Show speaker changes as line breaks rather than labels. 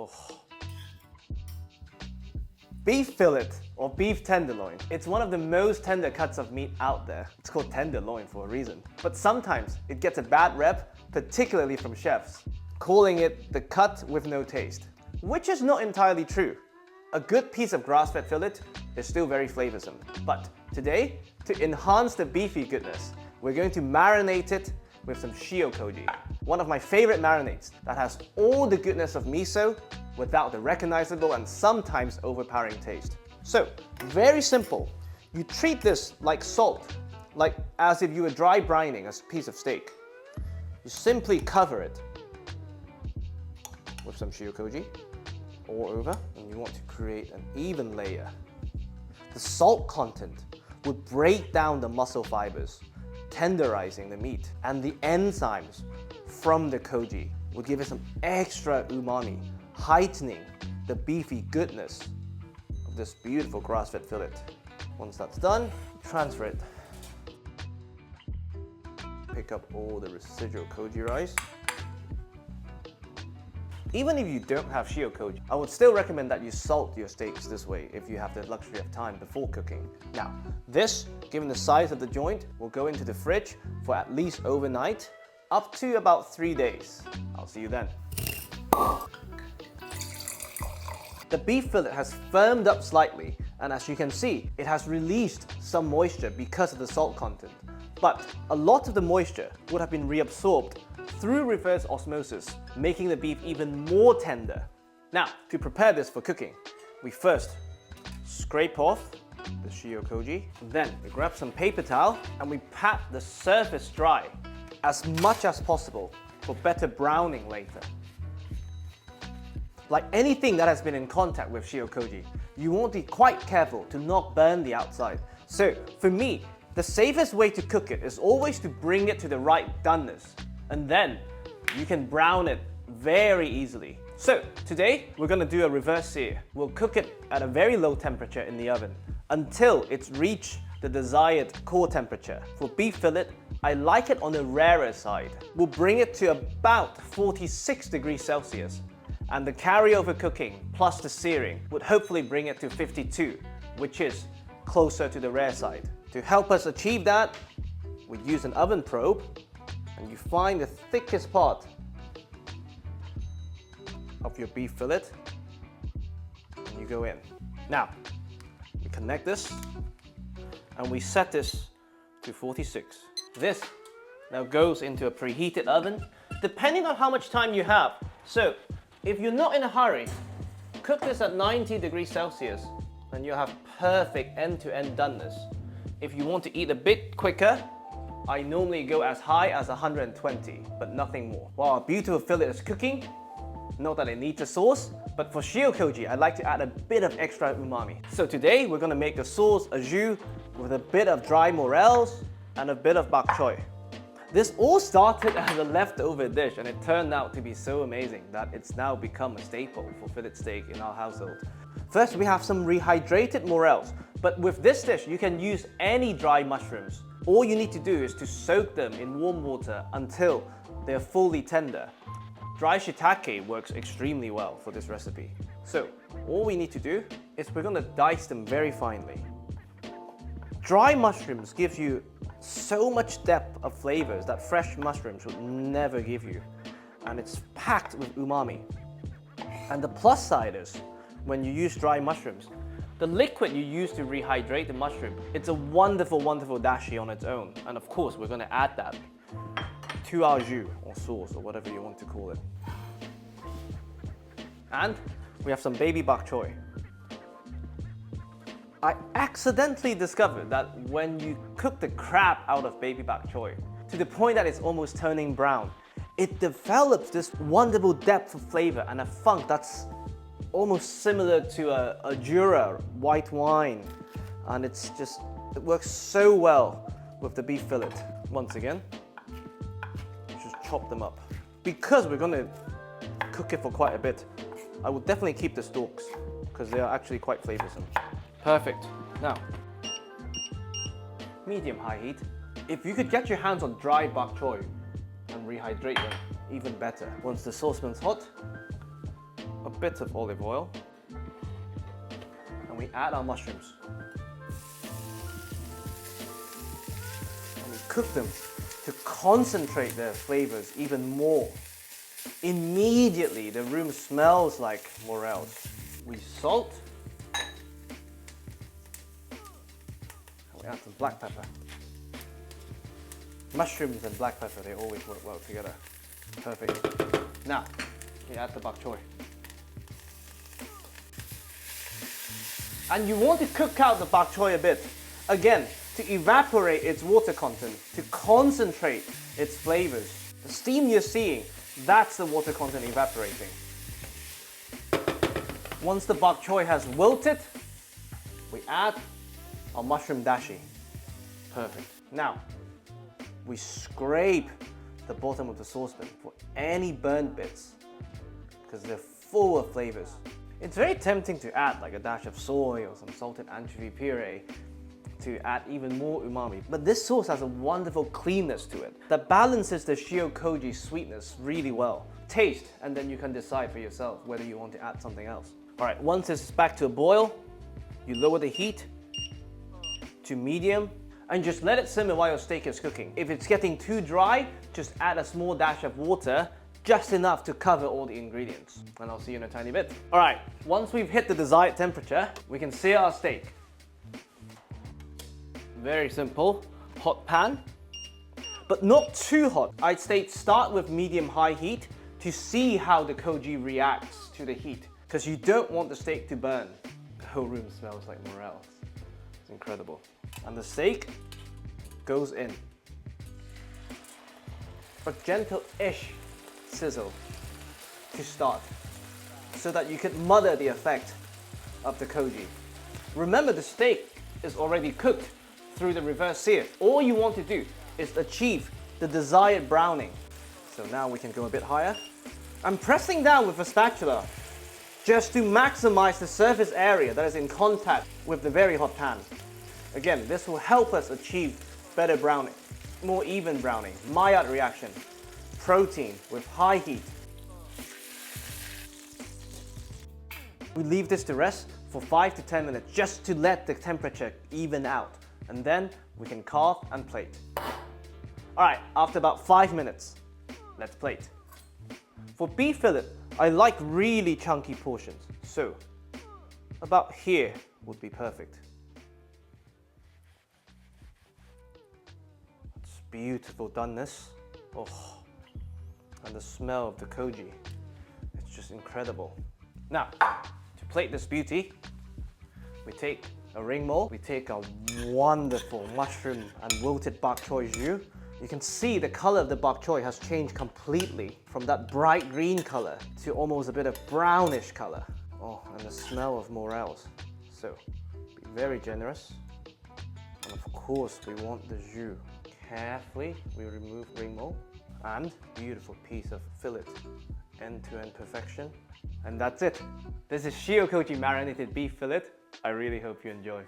Oh. Beef fillet or beef tenderloin. It's one of the most tender cuts of meat out there. It's called tenderloin for a reason. But sometimes it gets a bad rep, particularly from chefs, calling it the cut with no taste, which is not entirely true. A good piece of grass-fed fillet is still very flavoursome. But today, to enhance the beefy goodness, we're going to marinate it with some Shio Koji, one of my favourite marinades that has all the goodness of miso without the recognisable and sometimes overpowering taste. So, very simple. You treat this like salt, like as if you were dry brining a piece of steak. You simply cover it with some Shio Koji all over, and you want to create an even layer. The salt content would break down the muscle fibers, tenderizing the meat, and the enzymes from the koji would give it some extra umami, heightening the beefy goodness of this beautiful grass-fed fillet. Once that's done, transfer it. Pick up all the residual koji rice. Even if you don't have Shio Koji, I would still recommend that you salt your steaks this way if you have the luxury of time before cooking. Now, this, given the size of the joint, will go into the fridge for at least overnight, up to about 3 days. I'll see you then. The beef fillet has firmed up slightly, and as you can see, it has released some moisture because of the salt content. But a lot of the moisture would have been reabsorbed through reverse osmosis, making the beef even more tender. Now, to prepare this for cooking, we first scrape off the Shio Koji, then we grab some paper towel and we pat the surface dry as much as possible for better browning later. Like anything that has been in contact with Shio Koji, you want to be quite careful to not burn the outside. So for me, the safest way to cook it is always to bring it to the right doneness, and then you can brown it very easily. So today we're going to do a reverse sear. We'll cook it at a very low temperature in the oven until it's reached the desired core temperature. For beef fillet, I like it on the rarer side. We'll bring it to about 46 degrees Celsius, and the carryover cooking plus the searing would hopefully bring it to 52, which is closer to the rare side. To help us achieve that, we use an oven probe, and you find the thickest part of your beef fillet, and you go in. Now, we connect this, and we set this to 46. This now goes into a preheated oven, depending on how much time you have. So, if you're not in a hurry, cook this at 90 degrees Celsius, and you'll have perfect end-to-end doneness. If you want to eat a bit quicker, I normally go as high as 120, but nothing more. While our beautiful fillet is cooking, not that it needs a sauce, but for Shio Koji, I like to add a bit of extra umami. So today, we're gonna make a sauce au jus with a bit of dry morels and a bit of bok-choy. This all started as a leftover dish, and it turned out to be so amazing that it's now become a staple for fillet steak in our household. First, we have some rehydrated morels, but with this dish, you can use any dry mushrooms. All you need to do is to soak them in warm water until they're fully tender. Dry shiitake works extremely well for this recipe. So, all we need to do is we're gonna dice them very finely. Dry mushrooms give you so much depth of flavors that fresh mushrooms would never give you. And it's packed with umami. And the plus side is, when you use dry mushrooms, the liquid you use to rehydrate the mushroom, it's a wonderful, wonderful dashi on its own. And of course, we're gonna add that to our jus, or sauce, or whatever you want to call it. And we have some baby bok-choy. I accidentally discovered that when you cook the crab out of baby bok-choy, to the point that it's almost turning brown, it develops this wonderful depth of flavor and a funk that's almost similar to a Jura white wine. And it works so well with the beef fillet. Once again, just chop them up. Because we're gonna cook it for quite a bit, I will definitely keep the stalks because they are actually quite flavoursome. Perfect. Now, medium-high heat. If you could get your hands on dry bok-choy and rehydrate them, even better. Once the saucepan's hot, a bit of olive oil, and we add our mushrooms. And we cook them to concentrate their flavors even more. Immediately, the room smells like morels. We salt, and we add some black pepper. Mushrooms and black pepper, they always work well together. Perfect. Now, we add the bok-choy. And you want to cook out the bok-choy a bit. Again, to evaporate its water content, to concentrate its flavors. The steam you're seeing, that's the water content evaporating. Once the bok-choy has wilted, we add our mushroom dashi. Perfect. Now, we scrape the bottom of the saucepan for any burnt bits because they're full of flavors. It's very tempting to add like a dash of soy or some salted anchovy puree to add even more umami, but this sauce has a wonderful cleanness to it that balances the Shio Koji sweetness really well. Taste, and then you can decide for yourself whether you want to add something else. All right, once it's back to a boil, you lower the heat to medium and just let it simmer while your steak is cooking. If it's getting too dry, just add a small dash of water, just enough to cover all the ingredients. And I'll see you in a tiny bit. All right, once we've hit the desired temperature, we can sear our steak. Very simple, hot pan, but not too hot. I'd say start with medium-high heat to see how the koji reacts to the heat, because you don't want the steak to burn. The whole room smells like morels. It's incredible. And the steak goes in. A gentle-ish sizzle to start, so that you can mother the effect of the koji. Remember, the steak is already cooked through the reverse-sear. All you want to do is achieve the desired browning. So now we can go a bit higher. I'm pressing down with a spatula just to maximize the surface area that is in contact with the very hot pan. Again, this will help us achieve better browning, more even browning, Maillard reaction, protein with high heat. We leave this to rest for 5 to 10 minutes just to let the temperature even out. And then we can carve and plate. All right, after about 5 minutes, let's plate. For beef fillet, I like really chunky portions, so about here would be perfect. It's beautiful doneness. Oh, and the smell of the koji, it's just incredible. Now, to plate this beauty, we take a ring mold, we take a wonderful mushroom and wilted bok-choy jus. You can see the color of the bok-choy has changed completely from that bright green color to almost a bit of brownish color. Oh, and the smell of morels. So, be very generous. And of course, we want the jus. Carefully, we remove ring mold and beautiful piece of fillet. End-to-end perfection. And that's it. This is Shio Koji marinated beef fillet. I really hope you enjoy.